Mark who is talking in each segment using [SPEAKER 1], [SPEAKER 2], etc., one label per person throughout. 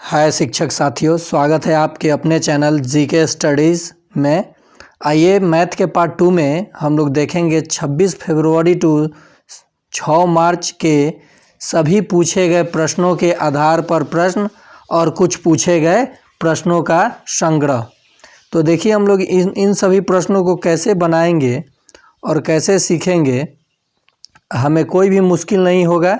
[SPEAKER 1] हाय शिक्षक साथियों, स्वागत है आपके अपने चैनल जीके स्टडीज़ में। आइए मैथ के पार्ट 2 में हम लोग देखेंगे 26 फरवरी टू 6 मार्च के सभी पूछे गए प्रश्नों के आधार पर प्रश्न और कुछ पूछे गए प्रश्नों का संग्रह। तो देखिए हम लोग इन सभी प्रश्नों को कैसे बनाएंगे और कैसे सीखेंगे। हमें कोई भी मुश्किल नहीं होगा,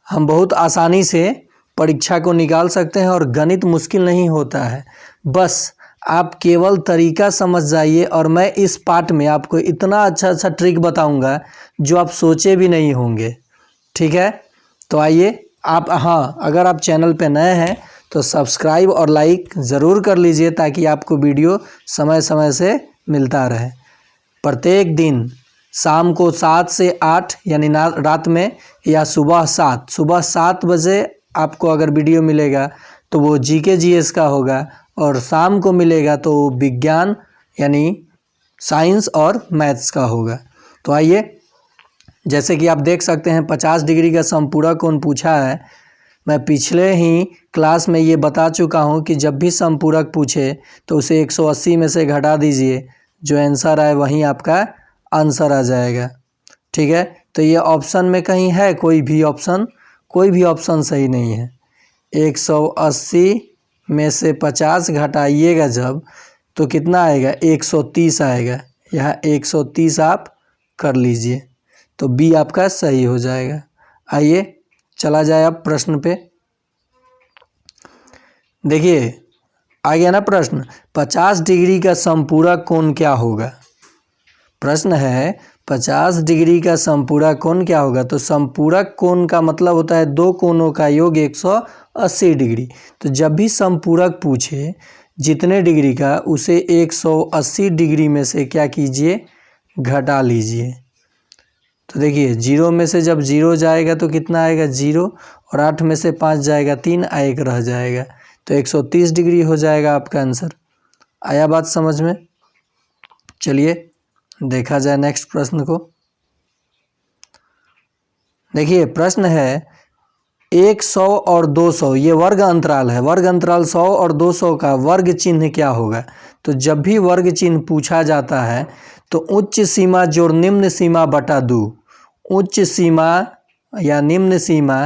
[SPEAKER 1] हम बहुत आसानी से परीक्षा को निकाल सकते हैं और गणित मुश्किल नहीं होता है। बस आप केवल तरीका समझ जाइए और मैं इस पार्ट में आपको इतना अच्छा ट्रिक बताऊंगा जो आप सोचे भी नहीं होंगे। ठीक है, तो आइए आप अगर आप चैनल पे नए हैं तो सब्सक्राइब और लाइक ज़रूर कर लीजिए ताकि आपको वीडियो समय समय से मिलता रहे। प्रत्येक दिन शाम को 7 से 8 यानी रात में या सुबह 7 बजे आपको अगर वीडियो मिलेगा तो वो जीके जीएस का होगा और शाम को मिलेगा तो विज्ञान यानी साइंस और मैथ्स का होगा। तो आइए, जैसे कि आप देख सकते हैं 50 डिग्री का समपूरक कोण पूछा है। मैं पिछले ही क्लास में ये बता चुका हूँ कि जब भी समपूरक पूछे तो उसे 180 में से घटा दीजिए, जो आंसर आए वहीं आपका आंसर आ जाएगा। ठीक है, तो ये ऑप्शन में कहीं है कोई भी ऑप्शन सही नहीं है। 180 में से 50 घटाइएगा जब तो कितना आएगा, 130 आएगा। यहाँ 130 आप कर लीजिए तो बी आपका सही हो जाएगा। आइए चला जाए अब प्रश्न पे। देखिए आ गया ना प्रश्न, 50 डिग्री का समपूरक कोण क्या होगा। प्रश्न है 50 डिग्री का समपूरक कोण क्या होगा। तो समपूरक कोण का मतलब होता है दो कोणों का योग 180 डिग्री। तो जब भी समपूरक पूछे जितने डिग्री का, उसे 180 डिग्री में से क्या कीजिए, घटा लीजिए। तो देखिए 0 में से जब 0 जाएगा तो कितना आएगा, 0, और 8 में से 5 जाएगा 3, 1 रह जाएगा तो 130 डिग्री हो जाएगा आपका आंसर। आया बात समझ में। चलिए देखा जाए नेक्स्ट प्रश्न को। देखिए प्रश्न है 100 और 200, ये वर्ग अंतराल है। वर्ग अंतराल 100 और 200 का वर्ग चिन्ह क्या होगा। तो जब भी वर्ग चिन्ह पूछा जाता है तो उच्च सीमा जोड़ निम्न सीमा बटा 2, उच्च सीमा या निम्न सीमा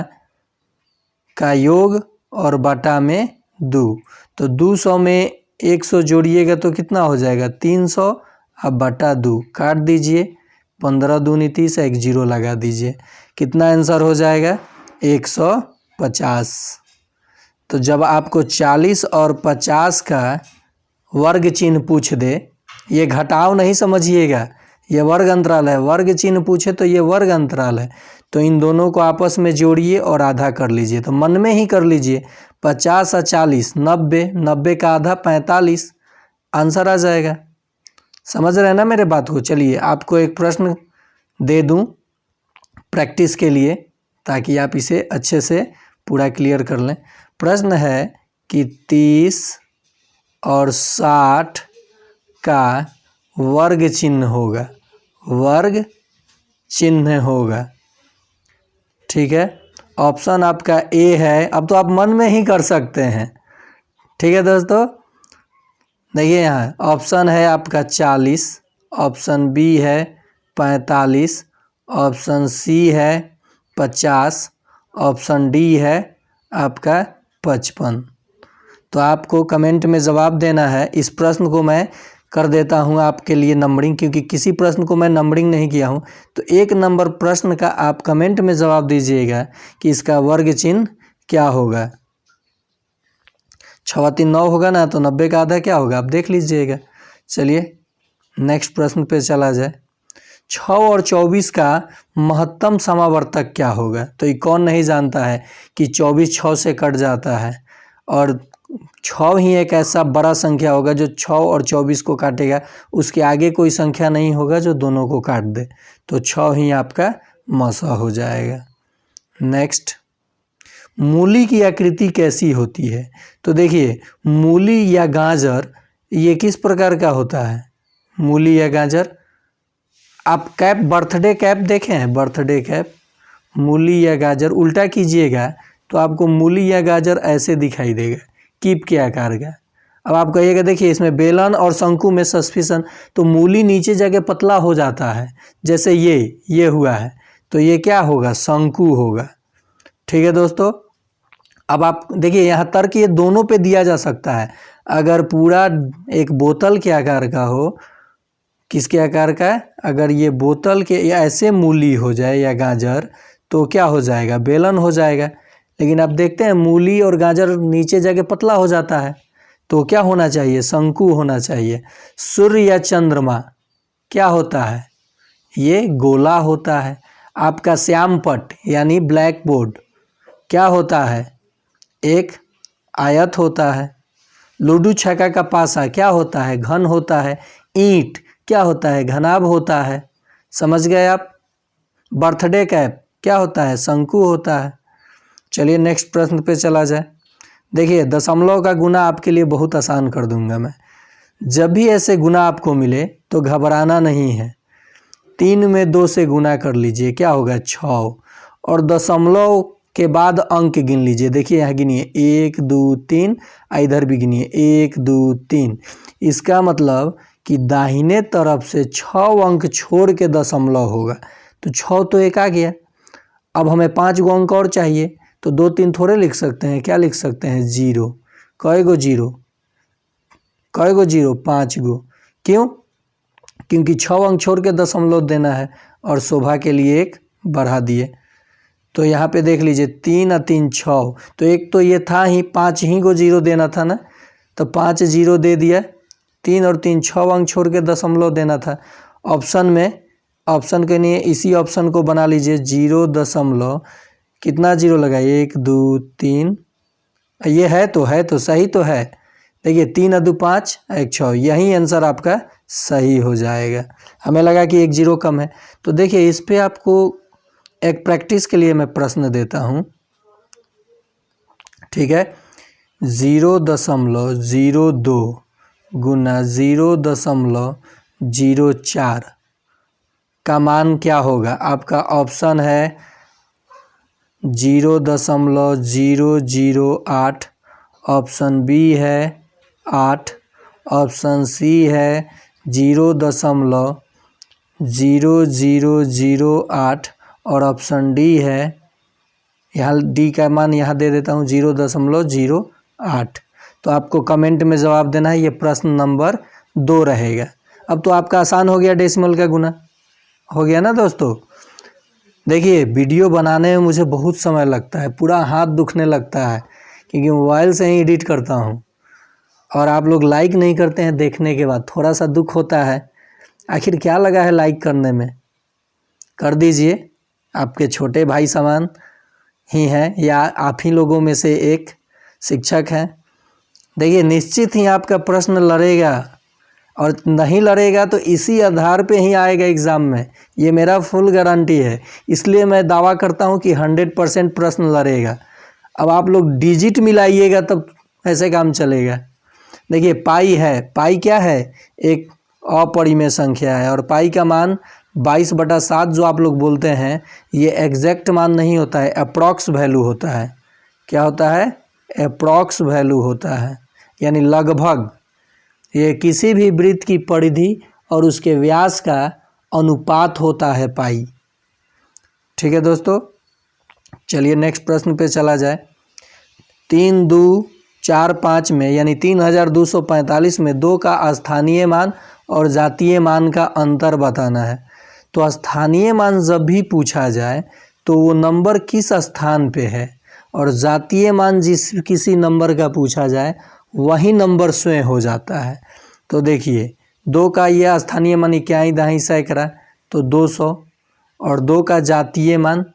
[SPEAKER 1] का योग और बटा में 2। तो 200 में 100 जोड़िएगा तो कितना हो जाएगा, 300। अब बटा 2 काट दीजिए, 15 दूनी 30, एक जीरो लगा दीजिए, कितना आंसर हो जाएगा, 150। तो जब आपको 40 और 50 का वर्ग चिन्ह पूछ दे, ये घटाव नहीं समझिएगा, ये वर्ग अंतराल है। वर्ग चिन्ह पूछे तो ये वर्ग अंतराल है, तो इन दोनों को आपस में जोड़िए और आधा कर लीजिए। तो मन में ही कर लीजिए, 50 और 40 90, 90 का आधा 45, आंसर आ जाएगा। समझ रहे हैं ना मेरे बात को। चलिए आपको एक प्रश्न दे दूं प्रैक्टिस के लिए ताकि आप इसे अच्छे से पूरा क्लियर कर लें। प्रश्न है कि 30 और 60 का वर्ग चिन्ह होगा, वर्ग चिन्ह होगा। ठीक है, ऑप्शन आपका ए है। अब तो आप मन में ही कर सकते हैं। ठीक है दोस्तों, देखिए यहाँ ऑप्शन है आपका 40, ऑप्शन बी है 45, ऑप्शन सी है 50, ऑप्शन डी है आपका 55। तो आपको कमेंट में जवाब देना है। इस प्रश्न को मैं कर देता हूँ आपके लिए नंबरिंग, क्योंकि किसी प्रश्न को मैं नंबरिंग नहीं किया हूँ। तो 1 नंबर प्रश्न का आप कमेंट में जवाब दीजिएगा कि इसका वर्ग चिन्ह क्या होगा। 6 3 9 होगा ना, तो 90 का आधा क्या होगा, आप देख लीजिएगा। चलिए नेक्स्ट प्रश्न पे चला जाए। 6 और 24 का महत्तम समावर्तक क्या होगा। तो ये कौन नहीं जानता है कि 24 6 से कट जाता है, और 6 ही एक ऐसा बड़ा संख्या होगा जो 6 और 24 को काटेगा। उसके आगे कोई संख्या नहीं होगा जो दोनों को काट दे, तो 6 ही आपका मसा हो जाएगा। नेक्स्ट, मूली की आकृति कैसी होती है। तो देखिए मूली या गाजर ये किस प्रकार का होता है। मूली या गाजर, आप बर्थडे कैप देखे हैं, बर्थडे कैप। मूली या गाजर उल्टा कीजिएगा तो आपको मूली या गाजर ऐसे दिखाई देगा, कीप के आकार का। अब आप कहिएगा देखिए इसमें बेलन और शंकु में सस्पिशन, तो मूली नीचे जाके पतला हो जाता है, जैसे ये हुआ है, तो ये क्या होगा, शंकु होगा। ठीक है दोस्तों, अब आप देखिए यहाँ तर्क ये दोनों पे दिया जा सकता है। अगर पूरा एक बोतल के आकार का हो, किसके आकार का, अगर ये बोतल के या ऐसे मूली हो जाए या गाजर, तो क्या हो जाएगा, बेलन हो जाएगा। लेकिन आप देखते हैं मूली और गाजर नीचे जाके पतला हो जाता है, तो क्या होना चाहिए, शंकु होना चाहिए। सूर्य या चंद्रमा क्या होता है, ये गोला होता है। आपका श्याम पट यानी ब्लैक बोर्ड क्या होता है, एक आयत होता है। लूडो छक्का का पासा क्या होता है, घन होता है। ईंट क्या होता है, घनाभ होता है। समझ गए आप। बर्थडे कैप क्या होता है, शंकु होता है। चलिए नेक्स्ट प्रश्न पे चला जाए। देखिए दशमलव का गुना आपके लिए बहुत आसान कर दूंगा मैं। जब भी ऐसे गुना आपको मिले तो घबराना नहीं है। 3 में 2 से गुना कर लीजिए, क्या होगा, 6। और दशमलव के बाद अंक गिन लीजिए। देखिए यहाँ गिनिए 1 2 3, इधर भी गिनिए 1 2 3। इसका मतलब कि दाहिने तरफ से 6 अंक छोड़ के दशमलव होगा, तो 6 तो एक आ गया। अब हमें 5 गो अंक और चाहिए, तो 2 3 थोड़े लिख सकते हैं, क्या लिख सकते हैं, 0। कई गो जीरो, 5 गो। क्यों, क्योंकि 6 अंक छोड़ के दशमलव देना है और शोभा के लिए 1 बढ़ा दिए। तो यहाँ पे देख लीजिए 3 और 3 6, तो एक तो ये था ही 5 ही को 0 देना था ना, तो 5 0 दे दिया। 3 और 3 6 अंक छोड़ के दशमलव देना था। ऑप्शन में ऑप्शन के लिए इसी ऑप्शन को बना लीजिए 0 दशमलव, कितना 0 लगा, 1 2 3, ये है तो सही तो है। देखिए 3 और 2 5, 1 6, यही आंसर आपका सही हो जाएगा। हमें लगा कि 1 0 कम है। तो देखिए इस पे आपको एक प्रैक्टिस के लिए मैं प्रश्न देता हूँ, ठीक है। 0.02 गुना 0.04 का मान क्या होगा। आपका ऑप्शन है 0.008, ऑप्शन बी है 8, ऑप्शन सी है 0.0008 और ऑप्शन डी है, यहाँ डी का मान यहाँ दे देता हूँ 0.08। तो आपको कमेंट में जवाब देना है, ये प्रश्न नंबर 2 रहेगा। अब तो आपका आसान हो गया, डेसिमल का गुना हो गया ना दोस्तों। देखिए वीडियो बनाने में मुझे बहुत समय लगता है, पूरा हाथ दुखने लगता है, क्योंकि मोबाइल से ही एडिट करता हूँ और आप लोग लाइक नहीं करते हैं। देखने के बाद थोड़ा सा दुख होता है, आखिर क्या लगा है लाइक करने में, कर दीजिए। आपके छोटे भाई समान ही हैं, या आप ही लोगों में से एक शिक्षक हैं। देखिए निश्चित ही आपका प्रश्न लड़ेगा, और नहीं लड़ेगा तो इसी आधार पे ही आएगा एग्ज़ाम में, ये मेरा फुल गारंटी है। इसलिए मैं दावा करता हूँ कि 100% प्रश्न लड़ेगा। अब आप लोग डिजिट मिलाइएगा तब ऐसे काम चलेगा। देखिए पाई है, पाई क्या है, एक अपरिमेय संख्या है, और पाई का मान 22/7 जो आप लोग बोलते हैं, ये एग्जैक्ट मान नहीं होता है, अप्रॉक्स वैल्यू होता है। क्या होता है, अप्रॉक्स वैल्यू होता है, यानी लगभग। ये किसी भी वृत्त की परिधि और उसके व्यास का अनुपात होता है पाई। ठीक है दोस्तों, चलिए नेक्स्ट प्रश्न पे चला जाए। 3 2 4 5 में यानी 3245 में 2 का स्थानीय मान और जातीय मान का अंतर बताना है। तो स्थानीय मान जब भी पूछा जाए तो वो नंबर किस स्थान पे है, और जातीय मान जिस किसी नंबर का पूछा जाए वही नंबर स्वयं हो जाता है। तो देखिए 2 का यह स्थानीय मान इक्याई दहाई सैकड़ा, तो 200, और 2 का जातीय मान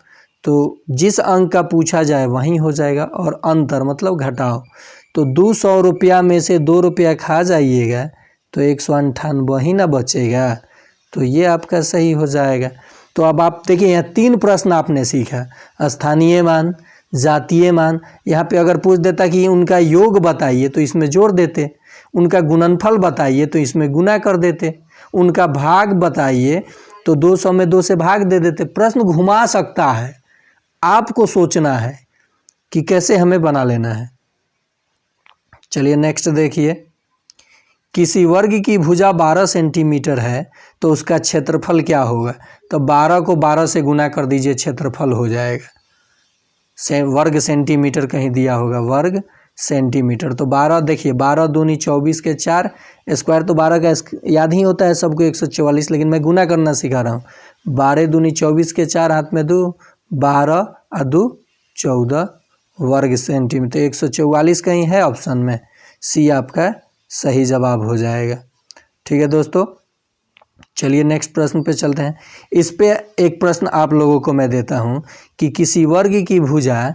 [SPEAKER 1] तो जिस अंक का पूछा जाए वही हो जाएगा, और अंतर मतलब घटाओ, तो 200 रुपया में से 2 रुपया खा जाइएगा तो 198 ही ना बचेगा, तो ये आपका सही हो जाएगा। तो अब आप देखिए यहाँ 3 प्रश्न आपने सीखा, स्थानीय मान, जातीय मान। यहाँ पे अगर पूछ देता कि उनका योग बताइए तो इसमें जोड़ देते, उनका गुणनफल बताइए तो इसमें गुना कर देते, उनका भाग बताइए तो 200 में 2 से भाग दे देते। प्रश्न घुमा सकता है, आपको सोचना है। कि कैसे हमें बना लेना है। चलिए नेक्स्ट देखिए, किसी वर्ग की भुजा 12 सेंटीमीटर है तो उसका क्षेत्रफल क्या होगा। तो 12 को 12 से गुना कर दीजिए, क्षेत्रफल हो जाएगा। वर्ग सेंटीमीटर कहीं दिया होगा, वर्ग सेंटीमीटर। तो 12 देखिए, 12 दूनी 24 के 4, स्क्वायर तो 12 का याद ही होता है सबको 144, लेकिन मैं गुना करना सिखा रहा हूँ। 12 दूनी 24 के 4, हाथ में 2, 12 और 2 14 वर्ग सेंटीमीटर। 144 कहीं है ऑप्शन में, सी आपका सही जवाब हो जाएगा। ठीक है दोस्तों, चलिए नेक्स्ट प्रश्न पे चलते हैं। इस पे एक प्रश्न आप लोगों को मैं देता हूँ कि किसी वर्ग की भुजा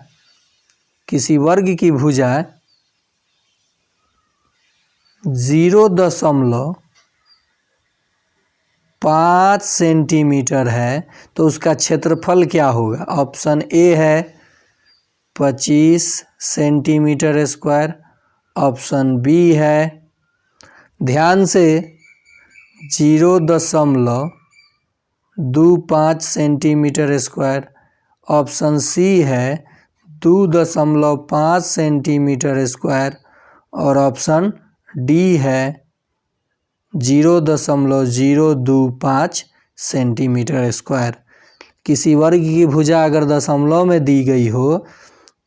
[SPEAKER 1] 0.5 सेंटीमीटर है तो उसका क्षेत्रफल क्या होगा। ऑप्शन ए है 25 सेंटीमीटर स्क्वायर, ऑप्शन बी है, ध्यान से, 0.25 सेंटीमीटर स्क्वायर, ऑप्शन सी है 2.5 सेंटीमीटर स्क्वायर, और ऑप्शन डी है 0.025 सेंटीमीटर स्क्वायर। किसी वर्ग की भुजा अगर दशमलव में दी गई हो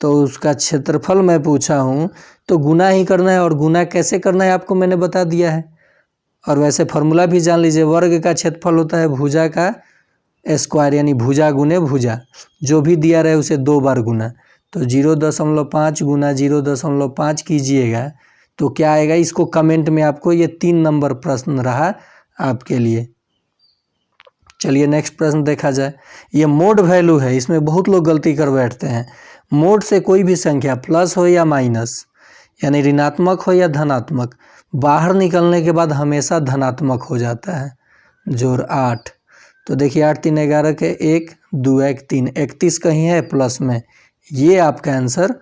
[SPEAKER 1] तो उसका क्षेत्रफल मैं पूछा हूँ तो गुना ही करना है, और गुना कैसे करना है आपको मैंने बता दिया है। और वैसे फार्मूला भी जान लीजिए, वर्ग का क्षेत्रफल होता है भुजा का स्क्वायर, यानी भुजा गुने भुजा, जो भी दिया रहे उसे 2 बार गुना। तो 0.5 गुना 0.5 कीजिएगा तो क्या आएगा, इसको कमेंट में आपको, ये 3 नंबर प्रश्न रहा आपके लिए। चलिए नेक्स्ट प्रश्न देखा जाए। ये मोड वैल्यू है, इसमें बहुत लोग गलती कर बैठते हैं। मोड से कोई भी संख्या प्लस हो या माइनस, यानी ऋणात्मक हो या धनात्मक, बाहर निकलने के बाद हमेशा धनात्मक हो जाता है। जोड़ 8, तो देखिए 8 3 11 के 1 2 1 3, 31 कहीं है प्लस में, ये आपका आंसर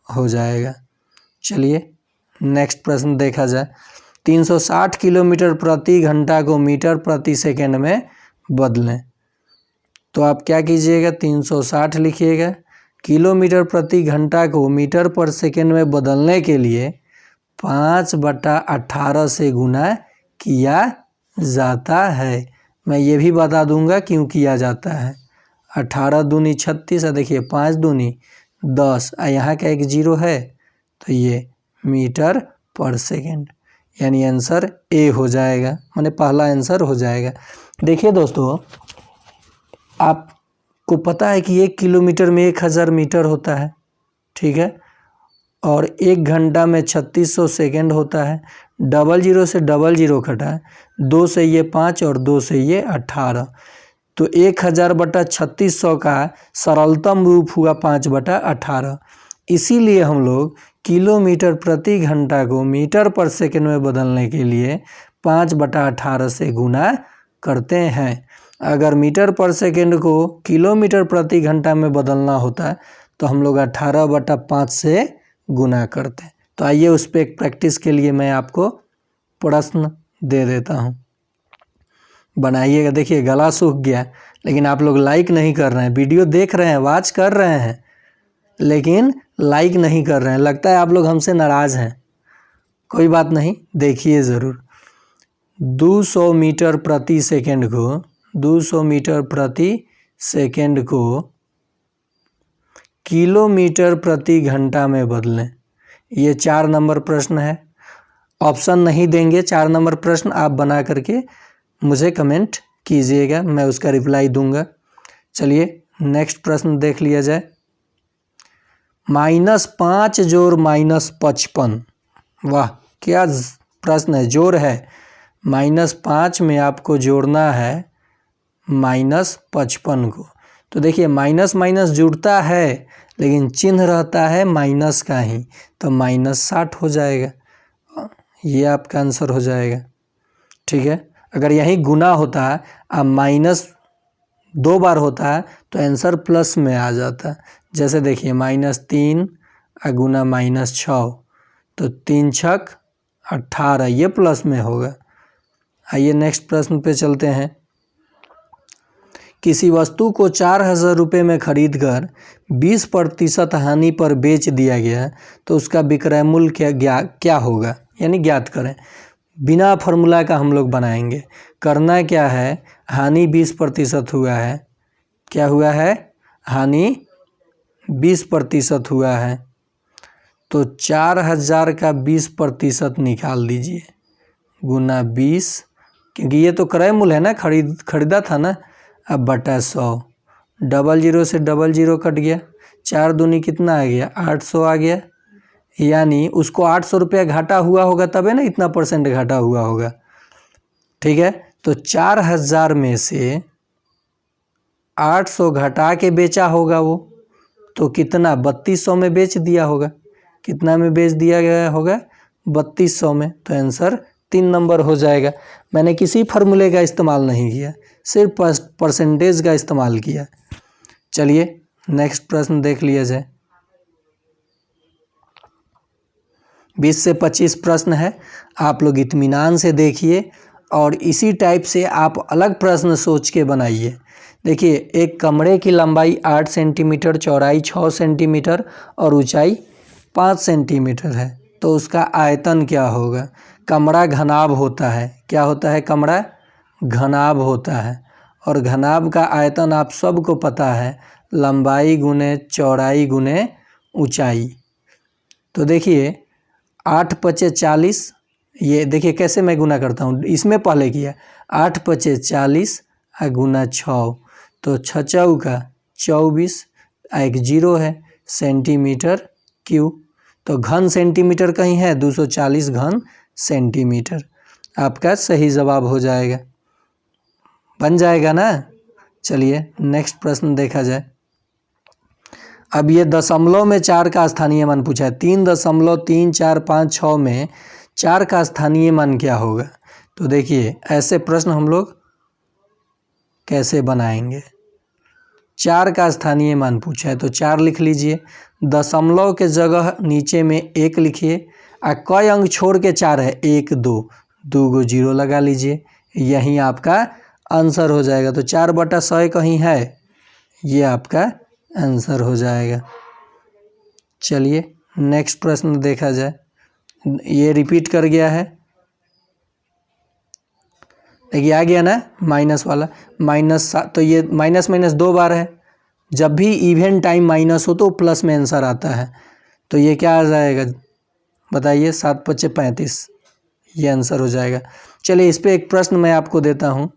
[SPEAKER 1] हो जाएगा। चलिए नेक्स्ट प्रश्न देखा जाए। 360 किलोमीटर प्रति घंटा को मीटर प्रति सेकंड में बदलें। तो आप क्या कीजिएगा, 360 लिखिएगा, किलोमीटर प्रति घंटा को मीटर पर सेकंड में बदलने के लिए 5/18 से गुना किया जाता है। मैं ये भी बता दूंगा क्यों किया जाता है। 18 दूनी 36, देखिए 5 दूनी 10, यहाँ का एक 0 है तो ये मीटर पर सेकंड, यानी आंसर ए हो जाएगा, माने पहला आंसर हो जाएगा। देखिए दोस्तों, आपको पता है कि 1 किलोमीटर में 1000 मीटर होता है, ठीक है, और 1 घंटा में 3600 सेकंड होता है। 00 से 00 कटा है, 2 से ये 5 और 2 से ये 18, तो 1000/3600 का सरलतम रूप हुआ 5/18। इसीलिए हम लोग किलोमीटर प्रति घंटा को मीटर पर सेकंड में बदलने के लिए 5/18 से गुना करते हैं। अगर मीटर पर सेकंड को किलोमीटर प्रति घंटा में बदलना होता तो हम लोग 18/5 से गुना करते। तो आइए उस पर एक प्रैक्टिस के लिए मैं आपको प्रश्न दे देता हूँ, बनाइएगा। देखिए गला सूख गया, लेकिन आप लोग लाइक नहीं कर रहे हैं, वीडियो देख रहे हैं, वॉच कर रहे हैं, लेकिन लाइक नहीं कर रहे हैं। लगता है आप लोग हमसे नाराज़ हैं। कोई बात नहीं, देखिए ज़रूर। 200 मीटर प्रति सेकंड को 200 मीटर प्रति सेकंड को किलोमीटर प्रति घंटा में बदलें। ये 4 नंबर प्रश्न है, ऑप्शन नहीं देंगे। 4 नंबर प्रश्न आप बना करके मुझे कमेंट कीजिएगा, मैं उसका रिप्लाई दूंगा। चलिए नेक्स्ट प्रश्न देख लिया जाए। -5 जोड़ -55, वाह क्या प्रश्न है, जोड़ है। -5 में आपको जोड़ना है -55 को। तो देखिए माइनस माइनस जुड़ता है लेकिन चिन्ह रहता है माइनस का ही, तो -60 हो जाएगा, ये आपका आंसर हो जाएगा। ठीक है, अगर यही गुना होता अब माइनस 2 बार होता तो आंसर प्लस में आ जाता। जैसे देखिए -3 गुना -6, तो 3 छक 18, ये प्लस में होगा। आइए नेक्स्ट प्रश्न पे चलते हैं। किसी वस्तु को 4,000 रुपये में खरीद कर 20% हानि पर बेच दिया गया तो उसका विक्रय मूल्य क्या होगा, यानी ज्ञात करें। बिना फार्मूला का हम लोग बनाएंगे। करना क्या है, हानि 20% हुआ है, क्या हुआ है, हानि 20% हुआ है, तो 4,000 का 20% निकाल दीजिए गुना 20, क्योंकि ये तो क्रय मूल्य है ना, खरीदा था ना। अब बटा 100, 00 से 00 कट गया, 4 दूनी कितना आ गया, 800 आ गया, यानी उसको 800 रुपया घाटा हुआ होगा तब है ना इतना % घाटा हुआ होगा। ठीक है, तो 4,000 में से 800 घटा के बेचा होगा वो, तो कितना 3200 में बेच दिया होगा। कितना में बेच दिया गया होगा, 3200 में। तो आंसर 3 नंबर हो जाएगा। मैंने किसी फार्मूले का इस्तेमाल नहीं किया, सिर्फ % का इस्तेमाल किया। चलिए नेक्स्ट प्रश्न देख लिया जाए। 20 से 25 प्रश्न है, आप लोग इत्मीनान से देखिए और इसी टाइप से आप अलग प्रश्न सोच के बनाइए। देखिए, एक कमरे की लंबाई 8 सेंटीमीटर, चौड़ाई 6 सेंटीमीटर और ऊंचाई 5 सेंटीमीटर है, तो उसका आयतन क्या होगा। कमरा घनाभ होता है, क्या होता है, कमरा घनाभ होता है, और घनाभ का आयतन आप सबको पता है, लंबाई गुने चौड़ाई गुने ऊंचाई। तो देखिए 8 पचे 40, ये देखिए कैसे मैं गुना करता हूँ, इसमें पहले किया 8 पचे 40 गुना 6, तो 6 चौका 24, एक 0 है, सेंटीमीटर क्यूब। तो घन सेंटीमीटर कहीं है, 240 घन सेंटीमीटर आपका सही जवाब हो जाएगा, बन जाएगा ना। चलिए नेक्स्ट प्रश्न देखा जाए। अब ये दशमलव में 4 का स्थानीय मान पूछा है। 3.3456 में 4 का स्थानीय मान क्या होगा। तो देखिए ऐसे प्रश्न हम लोग कैसे बनाएंगे। 4 का स्थानीय मान पूछा है तो 4 लिख लीजिए, दशमलव के जगह नीचे में 1 लिखिए, कई अंक छोड़ के 4 है, 1 2, 2 गो 0 लगा लीजिए, यही आपका आंसर हो जाएगा। तो 4/100 कहीं है, ये आपका आंसर हो जाएगा। चलिए नेक्स्ट प्रश्न देखा जाए। ये रिपीट कर गया है, देखिए आ गया ना माइनस वाला, तो ये माइनस 2 बार है। जब भी इवन टाइम माइनस हो तो प्लस में आंसर आता है, तो ये क्या आ जाएगा बताइए, 7 पचे 35, ये आंसर हो जाएगा। चलिए इस पे एक प्रश्न मैं आपको देता हूँ,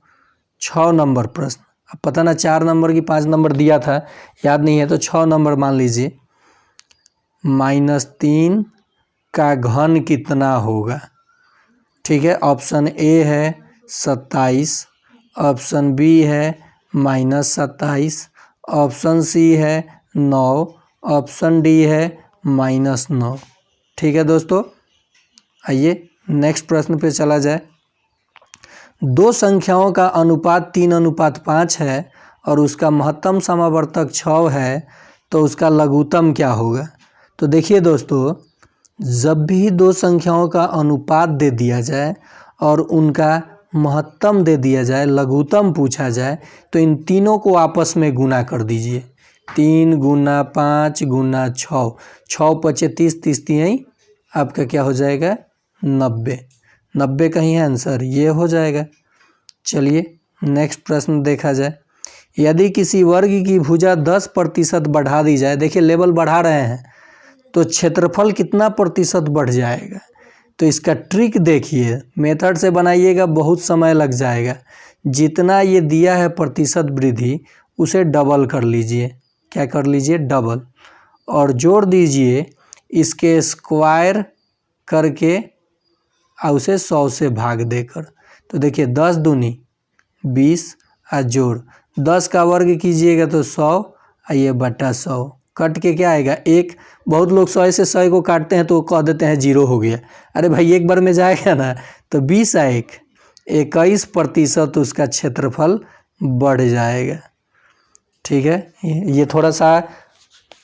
[SPEAKER 1] 6 नंबर प्रश्न। अब पता ना 4 नंबर की 5 नंबर दिया था, याद नहीं है, तो 6 नंबर मान लीजिए। -3 का घन कितना होगा। ठीक है, ऑप्शन ए है 27, ऑप्शन बी है -27, ऑप्शन सी है 9, ऑप्शन डी है -9। ठीक है दोस्तों, आइए नेक्स्ट प्रश्न पे चला जाए। दो संख्याओं का अनुपात 3:5 है और उसका महत्तम समावर्तक 6 है, तो उसका लघुत्तम क्या होगा। तो देखिए दोस्तों, जब भी दो संख्याओं का अनुपात दे दिया जाए और उनका महत्तम दे दिया जाए, लघुत्तम पूछा जाए, तो इन तीनों को आपस में गुना कर दीजिए। 3 गुना 5 गुना 6, 6 पचे 30, 30 तिहाई आपका क्या हो जाएगा 90, 90 कहीं है आंसर, ये हो जाएगा। चलिए नेक्स्ट प्रश्न देखा जाए। यदि किसी वर्ग की भुजा 10% बढ़ा दी जाए, देखिए लेवल बढ़ा रहे हैं, तो क्षेत्रफल कितना प्रतिशत बढ़ जाएगा। तो इसका ट्रिक देखिए, मेथड से बनाइएगा, बहुत समय लग जाएगा। जितना ये दिया है प्रतिशत वृद्धि, उसे डबल कर लीजिए। क्या कर लीजिए, डबल, और जोड़ दीजिए इसके स्क्वायर करके और उसे 100 से भाग देकर। तो देखिए 10 दूनी 20 और जोड़ 10 का वर्ग कीजिएगा तो 100, और ये बटा 100 कट के क्या आएगा 1। बहुत लोग 100 से 100 को काटते हैं तो कह देते हैं 0 हो गया। अरे भाई एक बार में जाएगा ना, तो 20 और 1 21% उसका क्षेत्रफल बढ़ जाएगा। ठीक है, ये थोड़ा सा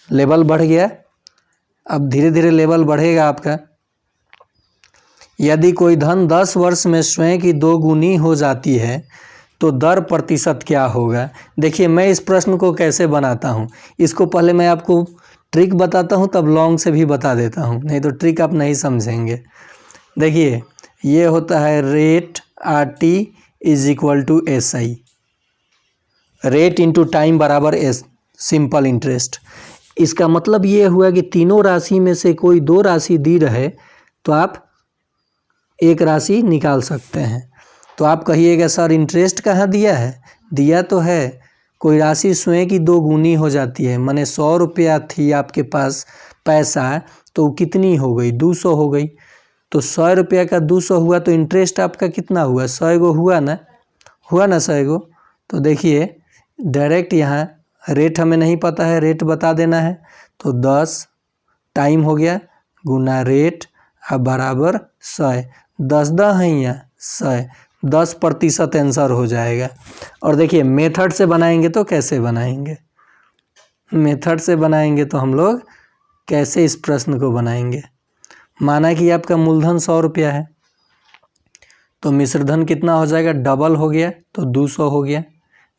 [SPEAKER 1] लेवल बढ़ गया, अब धीरे धीरे लेवल बढ़ेगा आपका। यदि कोई धन 10 वर्ष में स्वयं की 2 गुनी हो जाती है, तो दर प्रतिशत क्या होगा। देखिए मैं इस प्रश्न को कैसे बनाता हूँ, इसको पहले मैं आपको ट्रिक बताता हूँ, तब लॉन्ग से भी बता देता हूँ, नहीं तो ट्रिक आप नहीं समझेंगे। देखिए ये होता है rate RT is equal to SI, rate into time बराबर एस सिंपल इंटरेस्ट। इसका मतलब ये हुआ कि तीनों राशि में से कोई दो राशि दी रहे तो आप एक राशि निकाल सकते हैं। तो आप कहिएगा सर इंटरेस्ट कहाँ दिया है, दिया तो है, कोई राशि स्वयं की दो गुनी हो जाती है, माने 100 रुपया थी आपके पास पैसा, तो कितनी हो गई 200 हो गई। तो 100 रुपया का 200 हुआ तो इंटरेस्ट आपका कितना हुआ, 100 गो हुआ ना, 100 गो। तो देखिए डायरेक्ट यहाँ रेट हमें नहीं पता है, रेट बता देना है, तो 10 टाइम हो गया गुना रेट अब बराबर 100, 10 है यहाँ 100, 10% आंसर हो जाएगा। और देखिए मेथड से बनाएंगे तो कैसे बनाएंगे, मेथड से बनाएंगे तो हम लोग कैसे इस प्रश्न को बनाएंगे। माना कि आपका मूलधन 100 रुपया है, तो मिश्रधन कितना हो जाएगा, डबल हो गया तो 200 हो गया।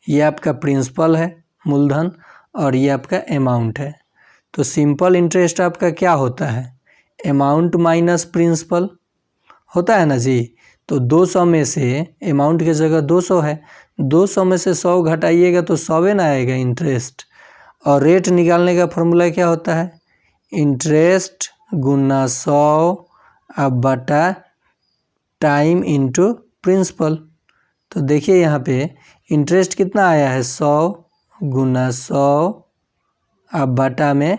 [SPEAKER 1] ये आपका प्रिंसिपल है मूलधन और ये आपका अमाउंट है। तो सिंपल इंटरेस्ट आपका क्या होता है, अमाउंट माइनस प्रिंसिपल होता है ना जी। तो 200 में से अमाउंट की जगह 200 है, 200 में से 100 घटाइएगा तो 100 ना आएगा इंटरेस्ट। और रेट निकालने का फॉर्मूला क्या होता है, इंटरेस्ट गुना 100 अब बटा टाइम इंटू प्रिंसिपल। तो देखिए यहाँ पे इंटरेस्ट कितना आया है 100 गुना 100 अब बटा में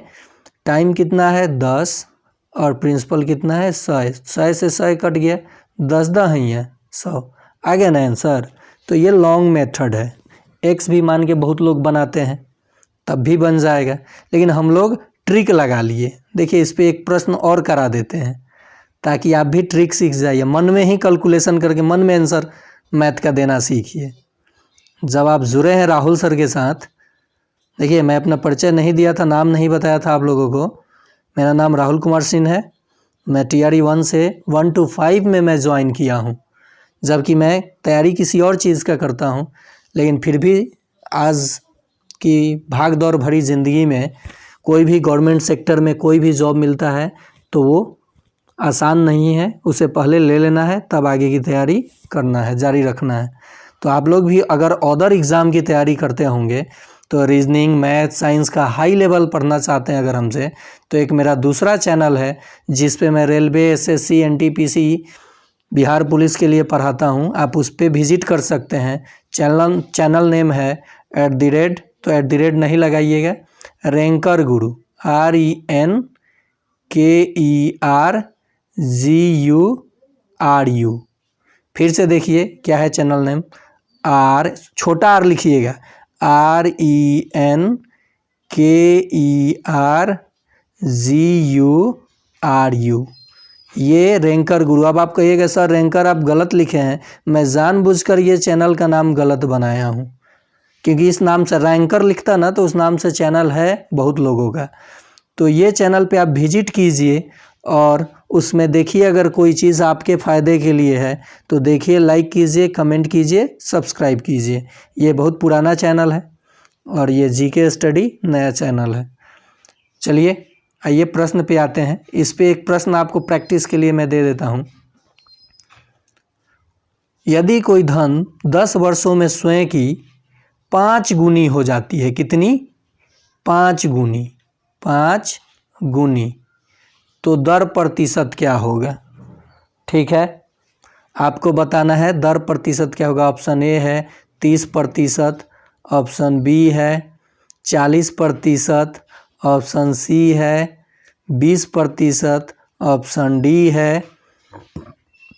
[SPEAKER 1] टाइम कितना है 10 और प्रिंसिपल कितना है 100, 100 से 100 कट गया, 10 है यहाँ 100 आ गया ना आंसर। तो ये लॉन्ग मेथड है, एक्स भी मान के बहुत लोग बनाते हैं तब भी बन जाएगा, लेकिन हम लोग ट्रिक लगा लिए। देखिए इस पर एक प्रश्न और करा देते हैं ताकि आप भी ट्रिक सीख जाइए, मन में ही कैलकुलेशन करके मन में आंसर मैथ का देना सीखिए। जब आप जुड़े हैं राहुल सर के साथ, देखिए मैं अपना परिचय नहीं दिया था, नाम नहीं बताया था आप लोगों को, मेरा नाम राहुल कुमार सिंह है। मैं TRE 1 से 1 to 5 में मैं ज्वाइन किया हूँ, जबकि मैं तैयारी किसी और चीज़ का करता हूँ, लेकिन फिर भी आज की भाग दौड़ भरी ज़िंदगी में कोई भी गवर्नमेंट सेक्टर में कोई भी जॉब मिलता है तो वो आसान नहीं है, उसे पहले ले लेना है तब आगे की तैयारी करना है, जारी रखना है। तो आप लोग भी अगर अदर एग्ज़ाम की तैयारी करते होंगे तो रीजनिंग मैथ साइंस का हाई लेवल पढ़ना चाहते हैं अगर हमसे, तो एक मेरा दूसरा चैनल है जिस पे मैं railway SSC NTPC Bihar police के लिए पढ़ाता हूँ, आप उस पर विज़िट कर सकते हैं। चैनल नेम है @ तो @ नहीं लगाइएगा, रैंकर गुरु RENKERGURU। फिर से देखिए क्या है चैनल नेम, छोटा r लिखिएगा RENKERGURU, ये रैंकर गुरु। अब आप कहिएगा सर रैंकर आप गलत लिखे हैं, मैं जानबूझकर ये चैनल का नाम गलत बनाया हूँ, क्योंकि इस नाम से रैंकर लिखता ना तो उस नाम से चैनल है बहुत लोगों का। तो ये चैनल पे आप विजिट कीजिए और उसमें देखिए अगर कोई चीज़ आपके फ़ायदे के लिए है तो देखिए, लाइक कीजिए, कमेंट कीजिए, सब्सक्राइब कीजिए। ये बहुत पुराना चैनल है और ये GK स्टडी नया चैनल है। चलिए आइए प्रश्न पे आते हैं। इस पे एक प्रश्न आपको प्रैक्टिस के लिए मैं दे देता हूँ। यदि कोई धन 10 वर्षों में स्वयं की 5 गुनी हो जाती है, कितनी, 5 गुनी, तो दर प्रतिशत क्या होगा। ठीक है, आपको बताना है दर प्रतिशत क्या होगा। ऑप्शन ए है 30%, ऑप्शन बी है 40%, ऑप्शन सी है 20%, ऑप्शन डी है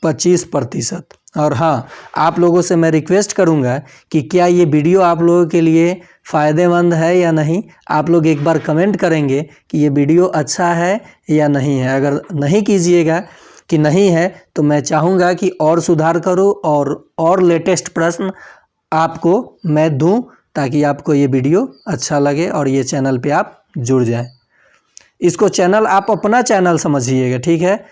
[SPEAKER 1] 25%। और हाँ, आप लोगों से मैं रिक्वेस्ट करूँगा कि क्या ये वीडियो आप लोगों के लिए फ़ायदेमंद है या नहीं, आप लोग एक बार कमेंट करेंगे कि ये वीडियो अच्छा है या नहीं है। अगर नहीं कीजिएगा कि नहीं है तो मैं चाहूँगा कि और सुधार करूँ और लेटेस्ट प्रश्न आपको मैं दूँ, ताकि आपको ये वीडियो अच्छा लगे और ये चैनल पे आप जुड़ जाएं। इसको चैनल आप अपना चैनल समझिएगा, ठीक है।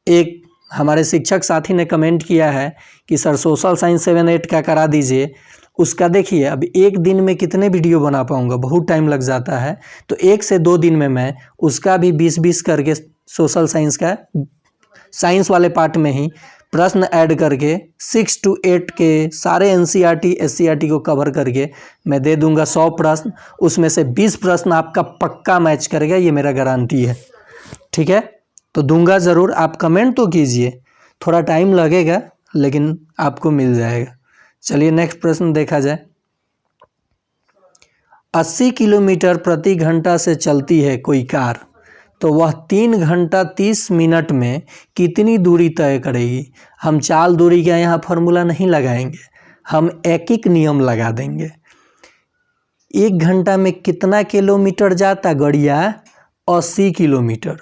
[SPEAKER 1] एक हमारे शिक्षक साथी ने कमेंट किया है कि सर सोशल साइंस 7-8 का करा दीजिए। उसका देखिए अब एक दिन में कितने वीडियो बना पाऊँगा, बहुत टाइम लग जाता है। तो 1 से 2 दिन में मैं उसका भी 20-20 करके सोशल साइंस का साइंस वाले पार्ट में ही प्रश्न ऐड करके 6 to 8 के सारे NCERT SCERT को कवर करके मैं दे दूंगा 100 प्रश्न। उसमें से 20 प्रश्न आपका पक्का मैच करेगा, ये मेरा गारंटी है। ठीक है, तो दूंगा ज़रूर, आप कमेंट तो कीजिए, थोड़ा टाइम लगेगा लेकिन आपको मिल जाएगा। चलिए नेक्स्ट प्रश्न देखा जाए। 80 किलोमीटर प्रति घंटा से चलती है कोई कार, तो वह 3 घंटा 30 मिनट में कितनी दूरी तय करेगी। हम चाल दूरी का यहाँ फॉर्मूला नहीं लगाएंगे, हम एक नियम लगा देंगे। 1 घंटा में कितना किलोमीटर जाता गड़िया, 80 किलोमीटर।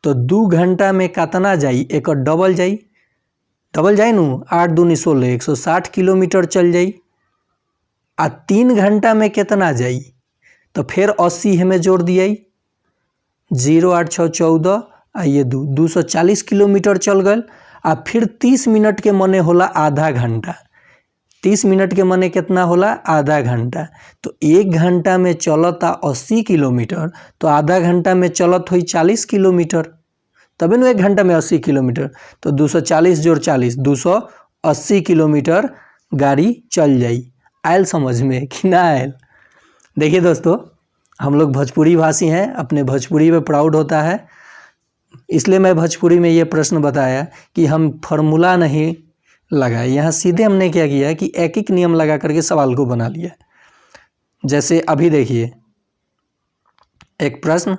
[SPEAKER 1] तो 2 घंटा में कितना जाई, एक और डबल जाई नू, 8 दूनी 16, 160 किलोमीटर चल जाई। आ 3 घंटा में कितना जाई, तो फिर 80 हमें जोड़ दिया, 0 8 6 14 आ ये 240 किलोमीटर चल गल। आ फिर 30 मिनट के मने होला आधा घंटा, 30 मिनट के मने कितना होला, आधा घंटा। तो 1 घंटा में चलता 80 किलोमीटर, तो आधा घंटा में चलत हुई 40 किलोमीटर, तभी ना 1 घंटा में 80 किलोमीटर। तो 240 जोड़ 40, 280 किलोमीटर गाड़ी चल जाई। आयल समझ में कि ना आयल। देखिए दोस्तों, हम लोग भोजपुरी भाषी हैं, अपने भोजपुरी में प्राउड होता है, इसलिए मैं भोजपुरी में ये प्रश्न बताया कि हम फार्मूला नहीं लगाए। यहाँ सीधे हमने क्या किया कि एक नियम लगा करके सवाल को बना लिया। जैसे अभी देखिए एक प्रश्न,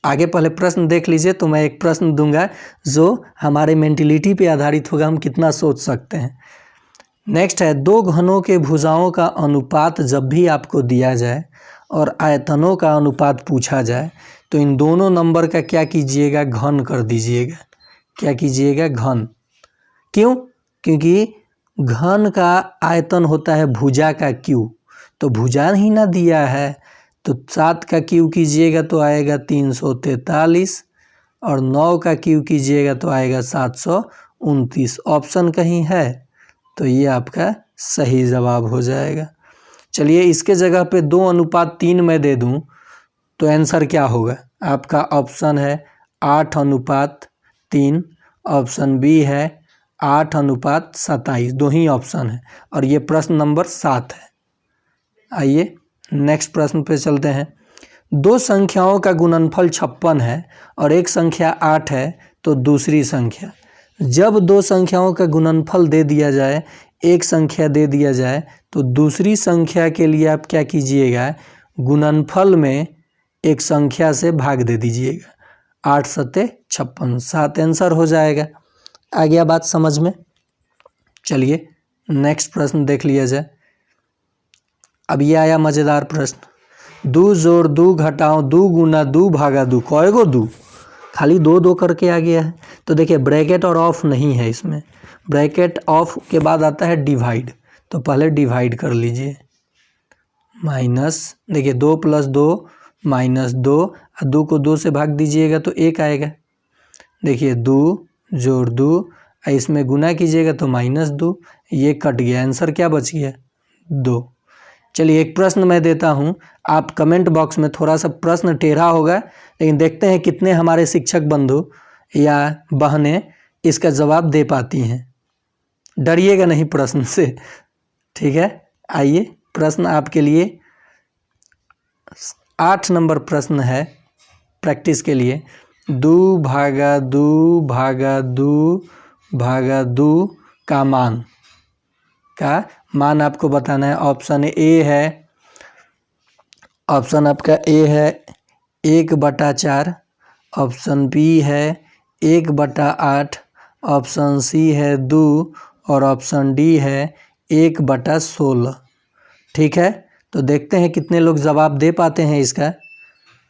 [SPEAKER 1] आगे पहले प्रश्न देख लीजिए, तो मैं एक प्रश्न दूंगा जो हमारे मेंटलिटी पे आधारित होगा, हम कितना सोच सकते हैं। नेक्स्ट है, 2 घनों के भुजाओं का अनुपात जब भी आपको दिया जाए और आयतनों का अनुपात पूछा जाए, तो इन दोनों नंबर का क्या कीजिएगा, घन कर दीजिएगा। क्या कीजिएगा, घन। क्यों? क्योंकि घन का आयतन होता है भुजा का क्यू, तो भुजा ही ना दिया है, तो 7 का क्यू कीजिएगा तो आएगा 343, और 9 का क्यू कीजिएगा तो आएगा 729। ऑप्शन कहीं है तो ये आपका सही जवाब हो जाएगा। चलिए इसके जगह पे 2:3 मैं दे दूं तो आंसर क्या होगा आपका? ऑप्शन है 8:3, ऑप्शन बी है 8:27, 2 ही ऑप्शन है, और ये प्रश्न नंबर 7 है। आइए नेक्स्ट प्रश्न पे चलते हैं। 2 संख्याओं का गुणनफल 56 है और एक संख्या 8 है, तो दूसरी संख्या। जब 2 संख्याओं का गुणनफल दे दिया जाए, एक संख्या दे दिया जाए, तो दूसरी संख्या के लिए आप क्या कीजिएगा, गुणनफल में एक संख्या से भाग दे दीजिएगा। 8 सत्ते 56, 7 आंसर हो जाएगा। आ गया बात समझ में? चलिए नेक्स्ट प्रश्न देख लिया जाए। अब ये आया मज़ेदार प्रश्न, 2 जोड़ 2 घटाओ 2 गुना 2 भागा 2, कौएगो 2? खाली 2 करके आ गया है। तो देखिए ब्रैकेट और ऑफ नहीं है इसमें, ब्रैकेट ऑफ के बाद आता है डिवाइड, तो पहले डिवाइड कर लीजिए। माइनस, देखिए 2 + 2 -2, 2 को 2 से भाग दीजिएगा तो 1 आएगा। देखिए 2 जोड़ 2, इसमें गुना कीजिएगा तो -2, ये कट गया, आंसर क्या बच गया? 2। चलिए एक प्रश्न मैं देता हूं, आप कमेंट बॉक्स में, थोड़ा सा प्रश्न टेढ़ा होगा लेकिन देखते हैं कितने हमारे शिक्षक बंधु या बहनें इसका जवाब दे पाती हैं। डरिएगा नहीं प्रश्न से, ठीक है? आइए प्रश्न आपके लिए 8 नंबर प्रश्न है प्रैक्टिस के लिए। 2 भागा 2 भागा 2 भागा 2 का मान आपको बताना है। ऑप्शन ए है, ऑप्शन आपका ए है 1/4, ऑप्शन बी है 1/8, ऑप्शन सी है 2, और ऑप्शन डी है 1/16। ठीक है, तो देखते हैं कितने लोग जवाब दे पाते हैं इसका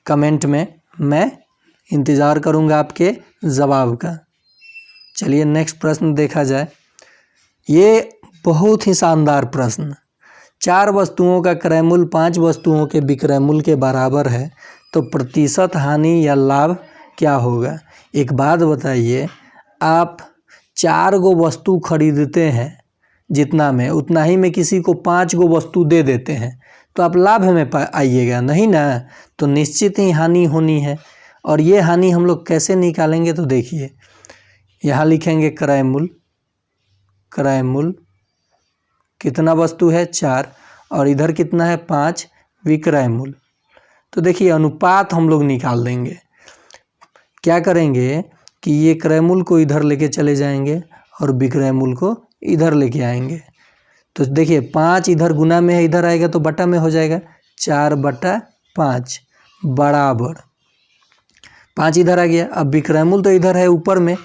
[SPEAKER 1] कमेंट में। मैं इंतज़ार करूंगा आपके जवाब का। चलिए नेक्स्ट प्रश्न देखा जाए। ये बहुत ही शानदार प्रश्न, 4 वस्तुओं का क्रयमूल्य 5 वस्तुओं के विक्रय मूल्य के बराबर है, तो प्रतिशत हानि या लाभ क्या होगा? एक बात बताइए, आप 4 गो वस्तु खरीदते हैं जितना में, उतना ही में किसी को 5 गो वस्तु दे देते हैं, तो आप लाभ में आइएगा नहीं ना, तो निश्चित ही हानि होनी है। और ये हानि हम लोग कैसे निकालेंगे, तो देखिए यहाँ लिखेंगे क्रय मूल्य। क्रय मूल्य कितना वस्तु है 4 और इधर कितना है 5 विक्रय मूल्य। तो देखिए अनुपात हम लोग निकाल देंगे। क्या करेंगे कि ये क्रय मूल्य को इधर लेके चले जाएंगे और विक्रय मूल्य को इधर लेके आएंगे। तो देखिए 5 इधर गुना में है, इधर आएगा तो बटा में हो जाएगा, 4/5 बराबर 5 इधर आ गया। अब विक्रय मूल्य तो इधर है ऊपर में,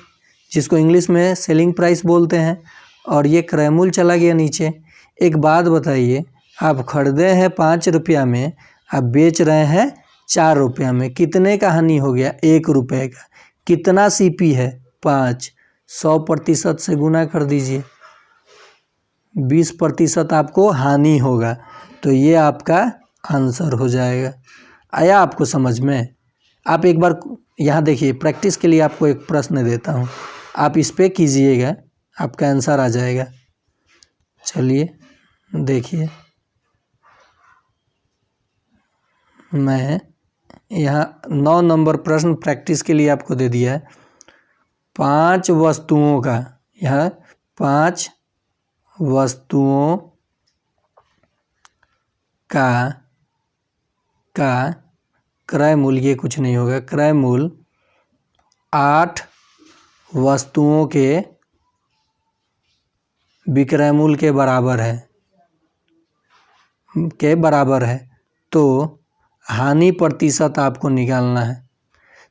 [SPEAKER 1] जिसको इंग्लिश में सेलिंग प्राइस बोलते हैं, और ये क्रय मूल्य चला गया नीचे। एक बात बताइए, आप खरीदे हैं 5 रुपया में, आप बेच रहे हैं 4 रुपया में, कितने का हानि हो गया, 1 रुपये का। कितना सीपी है 5, 100% से गुना कर दीजिए, 20% आपको हानि होगा। तो ये आपका आंसर हो जाएगा। आया आपको समझ में? आप एक बार यहाँ देखिए, प्रैक्टिस के लिए आपको एक प्रश्न देता हूँ, आप इस पे कीजिएगा, आपका आंसर आ जाएगा। चलिए देखिए, मैं यहाँ 9 नंबर प्रश्न प्रैक्टिस के लिए आपको दे दिया है। 5 वस्तुओं का, यहाँ 5 वस्तुओं का क्रय मूल्य, ये कुछ नहीं होगा, क्रय मूल्य 8 वस्तुओं के विक्रय मूल्य के बराबर है, तो हानि प्रतिशत आपको निकालना है।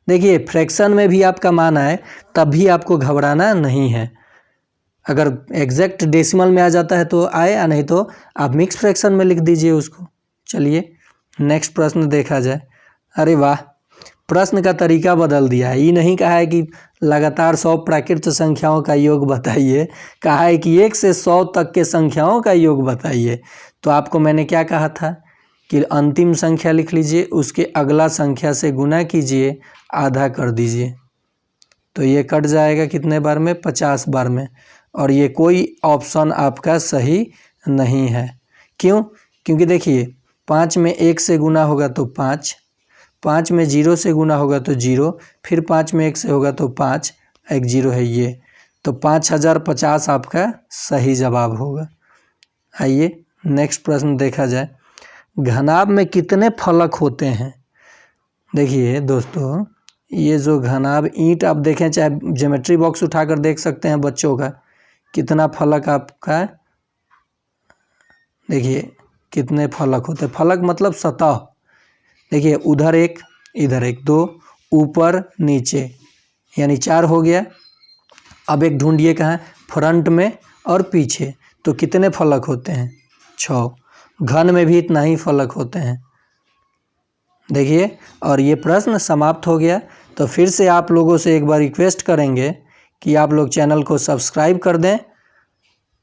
[SPEAKER 1] देखिए फ्रैक्शन में भी आपका मान आए तब भी आपको घबराना नहीं है। अगर एग्जैक्ट डेसिमल में आ जाता है तो आए, या नहीं तो आप मिक्स फ्रैक्शन में लिख दीजिए उसको। चलिए नेक्स्ट प्रश्न देखा जाए। अरे वाह, प्रश्न का तरीका बदल दिया है। ये नहीं कहा है कि लगातार 100 प्राकृत संख्याओं का योग बताइए, कहा है कि 1 से 100 तक के संख्याओं का योग बताइए। तो आपको मैंने क्या कहा था कि अंतिम संख्या लिख लीजिए, उसके अगला संख्या से गुना कीजिए, आधा कर दीजिए, तो ये कट जाएगा कितने बार में, 50 बार में। और ये कोई ऑप्शन आपका सही नहीं है। क्यों? क्योंकि देखिए 5 में 1 से गुना होगा तो 5, 5 में 0 से गुना होगा तो 0, फिर 5 में 1 से होगा तो 5, एक 0 है ये, तो 5050 आपका सही जवाब होगा। आइए नेक्स्ट प्रश्न देखा जाए। घनाभ में कितने फलक होते हैं? देखिए दोस्तों, ये जो घनाभ ईंट आप देखें, चाहे ज्योमेट्री बॉक्स उठाकर देख सकते हैं बच्चों का, कितना फलक आपका, देखिए कितने फलक होते हैं। फलक मतलब सतह। देखिए उधर एक, इधर एक, 2 ऊपर नीचे, यानी 4 हो गया। अब एक ढूंढिए कहाँ, फ्रंट में और पीछे, तो कितने फलक होते हैं, 6। घन में भी इतना ही फलक होते हैं। देखिए, और ये प्रश्न समाप्त हो गया। तो फिर से आप लोगों से एक बार रिक्वेस्ट करेंगे कि आप लोग चैनल को सब्सक्राइब कर दें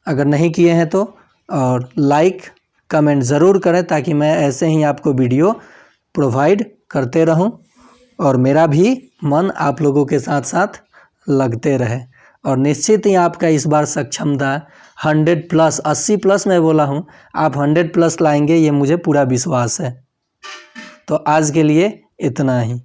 [SPEAKER 1] अगर नहीं किए हैं तो, और लाइक कमेंट ज़रूर करें, ताकि मैं ऐसे ही आपको वीडियो प्रोवाइड करते रहूं और मेरा भी मन आप लोगों के साथ साथ लगते रहे। और निश्चित ही आपका इस बार सक्षमता 100+, 80+ मैं बोला हूं, आप 100+ लाएंगे, ये मुझे पूरा विश्वास है। तो आज के लिए इतना ही।